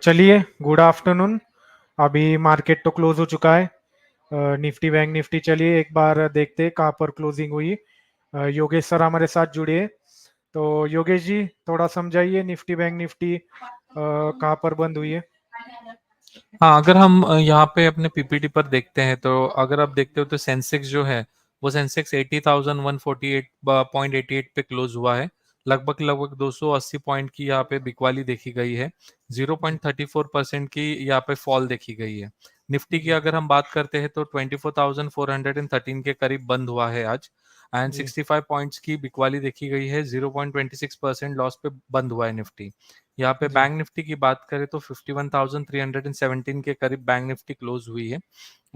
चलिए, good afternoon. अभी market तो क्लोज हो चुका है। निफ्टी बैंक निफ्टी, चलिए एक बार देखते हैं कहाँ पर क्लोजिंग हुई। योगेश सर हमारे साथ जुड़े। तो योगेश जी, थोड़ा समझाइए निफ्टी बैंक निफ्टी कहाँ पर बंद हुई है। हाँ, अगर हम यहाँ पे अपने पीपीटी पर देखते हैं तो अगर आप देखते हो तो सेंसेक्स जो है वो सेंसेक्स 80,148.88 पे क्लोज हुआ है। लगभग लगभग 280 पॉइंट की यहाँ पे बिकवाली देखी गई है। जी 0.34% की यहाँ पे फॉल देखी गई है। निफ्टी की जी अगर हम बात करते हैं तो 24,413 के करीब बंद हुआ है आज। एंड जी 65 पॉइंट्स की बिकवाली देखी गई है। 0.26% लॉस पे बंद हुआ है निफ्टी। यहाँ पे जी बैंक निफ्टी की बात करें तो 51,317 के करीब बैंक निफ्टी क्लोज हुई है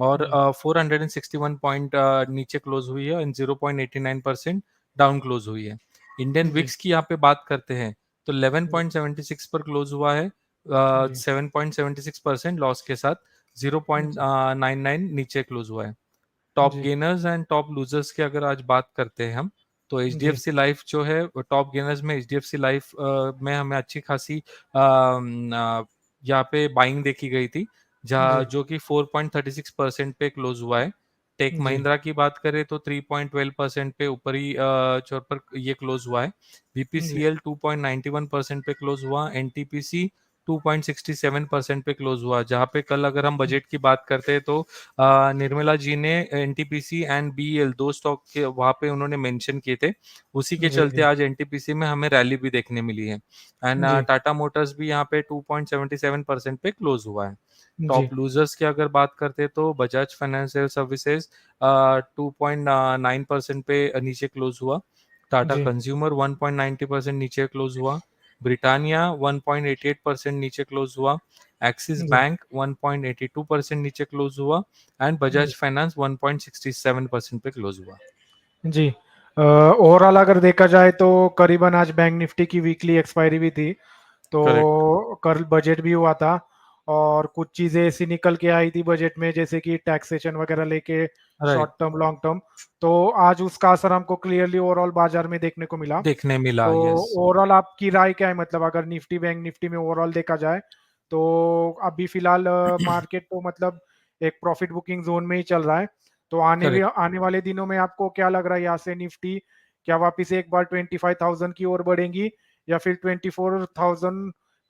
और जी 461 पॉइंट नीचे क्लोज हुई है एंड 0.89% डाउन क्लोज हुई है। इंडियन जी विक्स की यहाँ पे बात करते हैं तो 11.76 पर क्लोज हुआ है। जी 7.76% लॉस के साथ जी 0.99 नीचे क्लोज हुआ है। टॉप जी गेनर्स एंड टॉप लूजर्स की अगर आज बात करते हैं हम तो H D F G C life जो है टॉप गेनर्स में H D F C life में हमें अच्छी खासी यहाँ पे बाइंग देखी गई थी जहाँ जी जो कि 4.36% पे क्लोज हुआ है। टेक जी महिंद्रा की बात करें तो 3.12% पे ऊपरी छोर पर ये क्लोज हुआ है। जी बीपीसीएल 2.91% पे क्लोज हुआ। एनटीपीसी 2.67% पे क्लोज हुआ। जहाँ पे कल अगर हम बजट की बात करते हैं तो निर्मला जी ने एनटीपीसी एंड बीईएल दो स्टॉक के वहां पे उन्होंने मेंशन किए थे। उसी के जी चलते आज एनटीपीसी में हमें रैली भी देखने मिली है। एंड जी टाटा मोटर्स भी यहाँ पे 2.77% पे क्लोज हुआ है। जी टॉप लूजर्स की अगर बात करते हैं तो बजाज फाइनेंशियल सर्विसेज 2.9% पे नीचे क्लोज हुआ। टाटा जी कंज्यूमर 1.90% नीचे क्लोज हुआ। ब्रिटानिया 1.88% नीचे क्लोज हुआ। एक्सिस जी बैंक 1.82% नीचे क्लोज हुआ एंड जी बजाज फाइनेंस 1.67% पे क्लोज हुआ। जी ओवरऑल अगर देखा जाए तो करीबन आज बैंक निफ्टी की वीकली एक्सपायरी भी थी। करेक्ट। तो कल बजट भी हुआ था और कुछ चीजें ऐसी निकल के आई थी बजट में, जैसे कि टैक्सेशन वगैरह लेके, short right. Term long term. तो आज उसका असर हमको क्लियरली ओवरऑल बाजार में देखने को मिला। देखने मिला, तो यस। ओवरऑल आपकी राय क्या है, मतलब अगर निफ्टी बैंक निफ्टी में ओवरऑल देखा जाए तो अभी फिलहाल मार्केट तो मतलब एक प्रॉफिट बुकिंग जोन में ही चल रहा है। तो करेक्ट। आने वाले दिनों में आपको क्या लग रहा है, यहाँ से निफ्टी क्या वापस एक बार 25,000 की ओर बढ़ेंगी, या फिर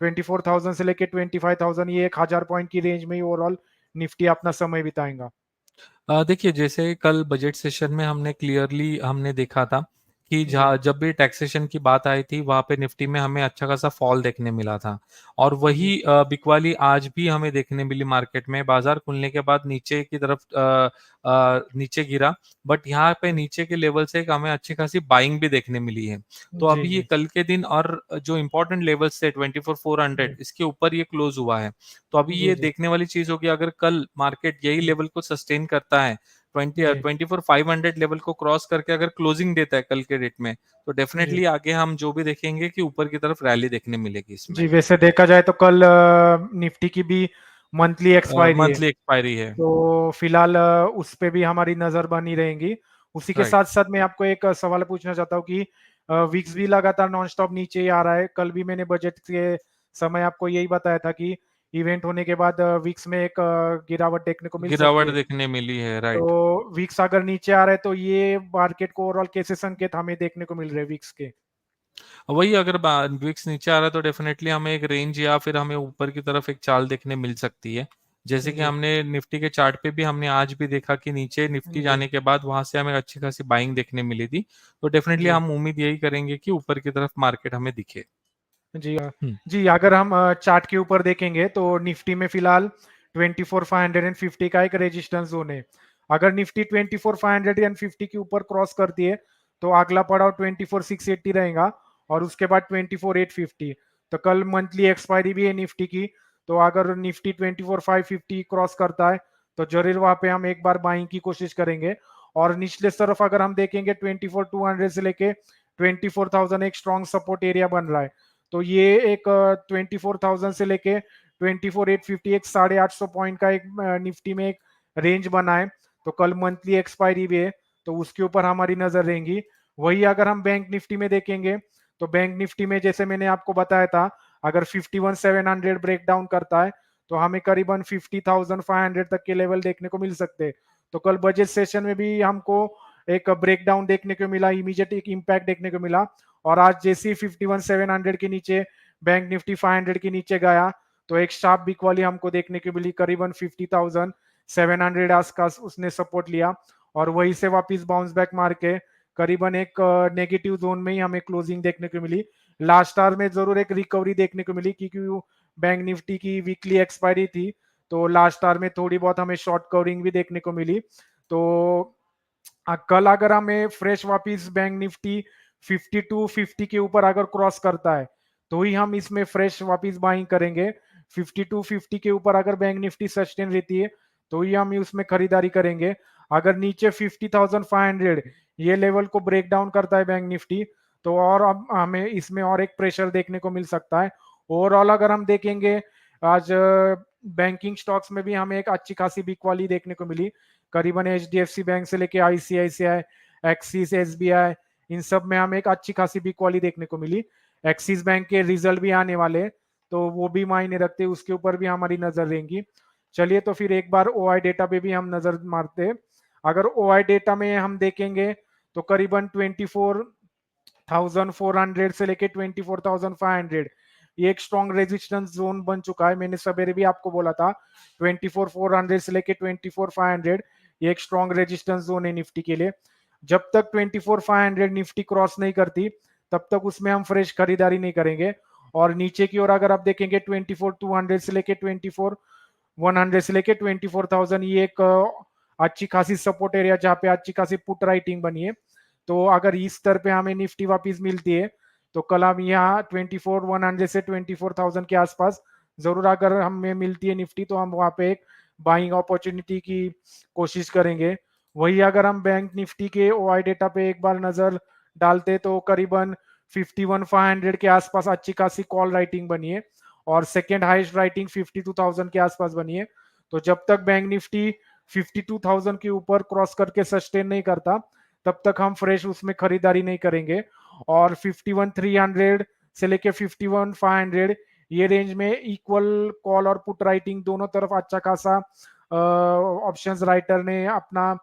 24,000 से लेके 25,000, ये 1,000 पॉइंट की रेंज में ही ओवरऑल निफ्टी अपना समय बिताएगा। देखिए, जैसे कल बजट सेशन में हमने क्लियरली हमने देखा था कि जी जहाँ जब भी टैक्सेशन की बात आई थी वहां पे निफ्टी में हमें अच्छा खासा फॉल देखने मिला था। और वही जी बिकवाली आज भी हमें देखने मिली। मार्केट में बाजार खुलने के बाद नीचे की तरफ नीचे गिरा। बट यहाँ पे नीचे के लेवल से एक हमें अच्छी खासी बाइंग भी देखने मिली है। तो जी अभी ये जी कल के दिन और जो इंपॉर्टेंट लेवल्स थे 24,400 जी इसके ऊपर ये क्लोज हुआ है। तो अभी जी ये जी देखने वाली चीज होगी अगर कल मार्केट यही जी लेवल को सस्टेन करता है। जी 24,500 लेवल को क्रॉस करके अगर क्लोजिंग देता है कल के डेट में तो जी डेफिनेटली आगे हम जो भी देखेंगे कि ऊपर की तरफ रैली देखने मिलेगी इसमें। जी वैसे देखा जाए तो कल निफ्टी की भी मंथली एक्सपायरी है। मंथली एक्सपायरी है। तो फिलहाल उस पे भी हमारी नजर बनी रहेंगी। उसी के राइट। साथ साथ मैं आपको एक सवाल पूछना चाहता हूँ कि विक्स भी लगातार नॉन स्टॉप नीचे ही आ रहा है। कल भी मैंने बजट के समय आपको यही बताया था कि इवेंट होने के बाद विक्स में एक गिरावट देखने को मिल सकती गिरावट है। देखने मिली है, राइट। तो विक्स अगर नीचे आ रहा है तो ये मार्केट को ओवरऑल कैसे संकेत हमें देखने को मिल रहे हैं विक्स के। वही अगर विक्स नीचे आ रहा है तो डेफिनेटली हमें एक रेंज या फिर हमें ऊपर की तरफ एक चाल देखने मिल सकती है। जैसे कि जी हमने निफ्टी के चार्ट पे भी हमने आज भी देखा कि नीचे निफ्टी जी जाने के बाद वहां से हमें अच्छी खासी बाइंग देखने मिली थी। तो डेफिनेटली जी हम उम्मीद यही करेंगे कि ऊपर की तरफ मार्केट हमें दिखे। जी हम्म। जी अगर हम चार्ट के ऊपर देखेंगे तो निफ्टी में फिलहाल 24,550 का एक रेजिस्टेंस जोन है। अगर निफ्टी 24,550 के ऊपर क्रॉस करती है तो अगला पड़ाव 24,680 रहेगा, और उसके बाद 24,850। तो कल मंथली एक्सपायरी भी है निफ्टी की। तो अगर निफ्टी 24,550 क्रॉस करता है तो जरूर वहां पे हम एक बार बाइंग की कोशिश करेंगे। और निचले तरफ अगर हम देखेंगे 24,200 से लेके 24,000 एक स्ट्रॉन्ग सपोर्ट एरिया बन रहा है। तो ये एक 24,000 से लेके 24,850, एक 850 पॉइंट का एक निफ्टी में एक रेंज बना है। तो कल मंथली एक्सपायरी भी है, तो उसके ऊपर हमारी नजर रहेंगी। वही अगर हम बैंक निफ्टी में देखेंगे तो बैंक निफ्टी में जैसे मैंने आपको बताया था, अगर 51,700 ब्रेक डाउन करता है तो हमें करीबन 50,500 तक के लेवल देखने को मिल सकते हैं। तो कल बजट सेशन में भी हमको एक ब्रेक डाउन देखने को मिला, इमीडिएट एक इम्पैक्ट देखने को मिला। और आज जैसे ही 51,700 के नीचे बैंक निफ्टी 500 के नीचे गया तो एक शार्प बिक वाली हमको देखने को मिली, करीबन 50,700 आसपास उसने सपोर्ट लिया और वहीं से वापस बाउंस बैक मार के करीबन एक नेगेटिव जोन में ही हमें क्लोजिंग देखने को मिली। लास्ट आवर में जरूर एक रिकवरी देखने को मिली क्योंकि बैंक निफ्टी की वीकली एक्सपायरी थी, तो लास्ट आवर में थोड़ी बहुत हमें शॉर्ट कवरिंग भी देखने को मिली। तो कल अगर हमें फ्रेश वापस बैंक निफ्टी 5250 के ऊपर अगर क्रॉस करता है तो ही हम इसमें फ्रेश वापस बाइंग करेंगे। 5250 के ऊपर अगर बैंक निफ्टी सस्टेन रहती है तो ही हम उसमें खरीदारी करेंगे। अगर नीचे 50,500 ये लेवल को ब्रेक डाउन करता है बैंक निफ्टी तो और अब हमें इसमें और एक प्रेशर देखने को मिल सकता है। ओवरऑल अगर हम देखेंगे आज बैंकिंग स्टॉक्स में भी हमें एक अच्छी खासी बिक वाली देखने को मिली, करीबन एचडीएफसी बैंक से लेके आईसीआईसीआई, एक्सिस, एसबीआई, इन सब में हमें एक अच्छी खासी बिक वाली देखने को मिली। एक्सिस बैंक के रिजल्ट भी आने वाले तो वो भी मायने रखते, उसके ऊपर भी हमारी नजर रहेंगी। चलिए तो फिर एक बार ओआई डेटा पे भी हम नजर मारते हैं। अगर ओआई डेटा में हम देखेंगे तो करीबन 24,400 से लेके 24,500 ये एक स्ट्रॉन्ग रेजिस्टेंस जोन बन चुका है। मैंने सवेरे भी आपको बोला था 24,400 से लेके 24,500 ये एक स्ट्रॉन्ग रेजिस्टेंस जोन है निफ्टी के लिए। जब तक 24,500 निफ्टी क्रॉस नहीं करती तब तक उसमें हम फ्रेश खरीदारी नहीं करेंगे। और नीचे की ओर अगर आप देखेंगे 24,200 से लेके 24,100 से लेके 24,000 ये एक अच्छी खासी सपोर्ट एरिया जहाँ पे अच्छी खासी पुट राइटिंग बनी है। तो अगर इस स्तर पे हमें निफ्टी वापस मिलती है तो कल हम यहाँ 24,100 से 24,000 के आसपास जरूर अगर हमें मिलती है निफ्टी तो हम वहां पे एक बाइंग अपॉर्चुनिटी की कोशिश करेंगे। वही अगर हम बैंक निफ्टी के ओआई डेटा पे एक बार नजर डालते तो करीबन 51,500 के आसपास अच्छी खासी कॉल राइटिंग बनी है और सेकेंड हाईएस्ट राइटिंग 52,000 के आसपास बनी है। तो जब तक बैंक निफ्टी 52,000 के ऊपर क्रॉस करके सस्टेन नहीं करता तब तक हम फ्रेश उसमें खरीदारी नहीं करेंगे। और 51,300 से लेके 51,500 ये रेंज में इक्वल कॉल और पुट राइटिंग दोनों तरफ अच्छा खासा ऑप्शंस राइटर ने अपना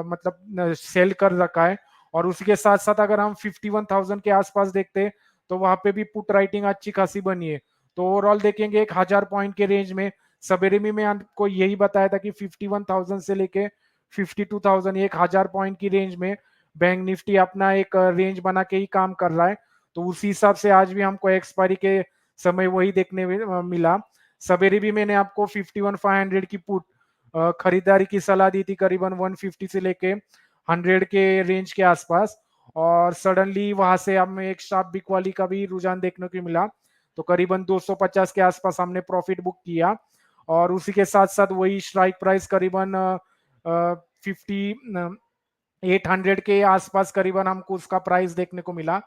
मतलब सेल कर रखा है। और उसके साथ साथ अगर हम 51,000 के आसपास देखते हैं तो वहां पे भी पुट राइटिंग अच्छी खासी बनी है। तो ओवरऑल देखेंगे 1,000 पॉइंट के रेंज में सवेरे में मैं आपको यही बताया था कि 51,000 से लेके 52,000 1,000 पॉइंट की रेंज में बैंक निफ्टी अपना एक रेंज बना के ही काम कर रहा है। तो उसी हिसाब से आज भी हमको एक्सपायरी के समय वही देखने में मिला। सवेरे भी मैंने आपको 51,500 की पुट खरीदारी की सलाह दी थी, करीबन 150 से लेके 100 के रेंज के आसपास। और सडनली वहां से हमें एक शार्प बिक वाली का भी रुझान देखने को मिला तो करीबन 250 के आसपास हमने प्रॉफिट बुक किया। और उसी के साथ साथ वही स्ट्राइक प्राइस करीबन 800 के आसपास करीबन हमको उसका प्राइस देखने को मिला।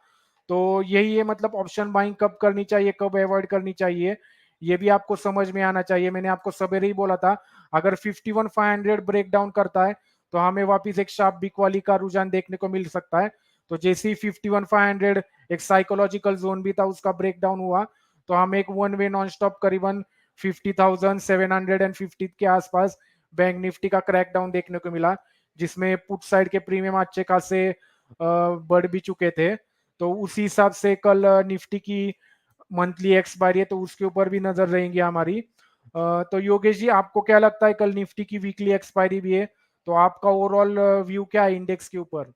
तो यही है मतलब ऑप्शन बाइंग कब करनी चाहिए कब अवॉइड करनी चाहिए ये भी आपको समझ में आना चाहिए। मैंने आपको सवेरे ही बोला था अगर 51,500 ब्रेक डाउन करता है तो हमें वापस एक शार्प बिक वाली का रुझान देखने को मिल सकता है। तो जैसे ही 51,500 एक साइकोलॉजिकल जोन भी था उसका ब्रेक डाउन हुआ तो हमें एक वन वे नॉन स्टॉप करीबन 50,750 के आसपास बैंक निफ्टी का क्रैक डाउन देखने को मिला, जिसमें पुट साइड के प्रीमियम अच्छे खासे बढ़ भी चुके थे। तो उसी हिसाब से कल निफ्टी की मंथली एक्सपायरी है तो उसके ऊपर भी नजर रहेंगी हमारी। तो योगेश जी आपको क्या लगता है कल निफ्टी की वीकली एक्सपायरी भी है तो आपका ओवरऑल व्यू क्या है इंडेक्स के ऊपर?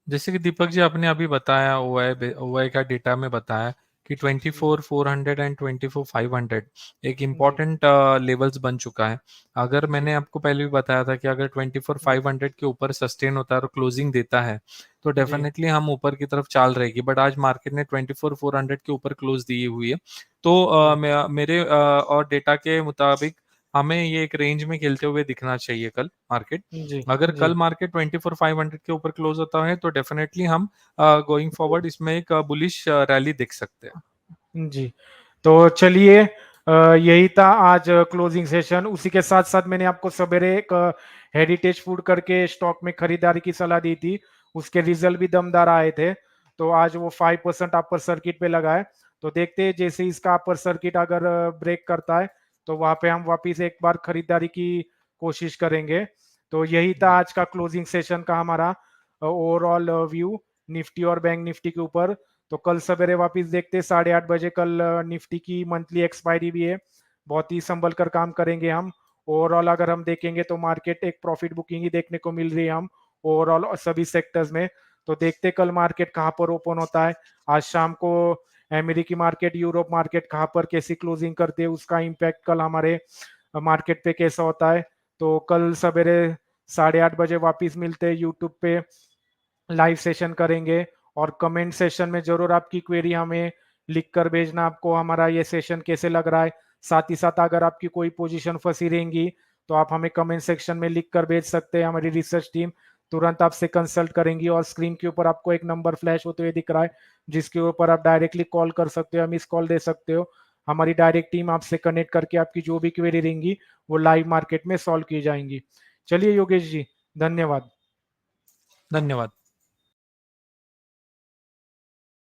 जैसे कि दीपक जी आपने अभी बताया ओआई का डेटा में बताया कि 24,400 एंड 24,500 एक इम्पॉर्टेंट लेवल्स बन चुका है। अगर मैंने आपको पहले भी बताया था कि अगर 24,500 के ऊपर सस्टेन होता है और क्लोजिंग देता है तो डेफिनेटली हम ऊपर की तरफ चाल रहेगी। बट आज मार्केट ने 24,400 के ऊपर क्लोज दी हुई है तो मेरे और डेटा के मुताबिक हमें ये एक रेंज में खेलते हुए दिखना चाहिए कल मार्केट। जी अगर जी कल मार्केट 24,500 के ऊपर क्लोज होता है तो डेफिनेटली हम गोइंग फॉरवर्ड इसमें एक बुलिश रैली देख सकते हैं। जी। तो चलिए यही था आज क्लोजिंग सेशन। उसी के साथ साथ मैंने आपको सवेरे एक हेरिटेज फूड करके स्टॉक में खरीदारी की सलाह दी थी, उसके रिजल्ट भी दमदार आए थे। तो आज वो 5% अपर सर्किट पे लगा है। तो देखते हैं जैसे इसका अपर सर्किट अगर ब्रेक करता है तो वहां पे हम वापिस एक बार खरीदारी की कोशिश करेंगे। तो यही था आज का क्लोजिंग सेशन का हमारा ओवरऑल व्यू निफ्टी और बैंक निफ्टी के ऊपर। तो कल सवेरे वापस देखते 8:30 बजे कल निफ्टी की मंथली एक्सपायरी भी है। बहुत ही संभल कर काम करेंगे हम। ओवरऑल अगर हम देखेंगे तो मार्केट एक प्रॉफिट बुकिंग ही देखने को मिल रही है हम ओवरऑल सभी सेक्टर्स में। तो देखते कल मार्केट कहाँ पर ओपन होता है। आज शाम को अमेरिकी मार्केट यूरोप मार्केट कहाँ पर कैसी क्लोजिंग करते हैं उसका इम्पैक्ट कल हमारे मार्केट पे कैसा होता है। तो कल सवेरे 8:30 बजे वापिस मिलते हैं यूट्यूब पे लाइव सेशन करेंगे। और कमेंट सेशन में जरूर आपकी क्वेरी हमें लिख कर भेजना आपको हमारा ये सेशन कैसे लग रहा है। साथ ही साथ अगर आपकी कोई पोजीशन फंसी रहेंगी तो आप हमें कमेंट सेक्शन में लिख कर भेज सकते हैं। हमारी रिसर्च टीम तुरंत आपसे कंसल्ट करेंगी। और स्क्रीन के ऊपर आपको एक नंबर फ्लैश होते हुए दिख रहा है जिसके ऊपर आप डायरेक्टली कॉल कर सकते हो, मिस कॉल दे सकते हो। हमारी डायरेक्ट टीम आपसे कनेक्ट करके आपकी जो भी क्वेरी रहेंगी वो लाइव मार्केट में सॉल्व की जाएंगी। चलिए योगेश जी, धन्यवाद। धन्यवाद।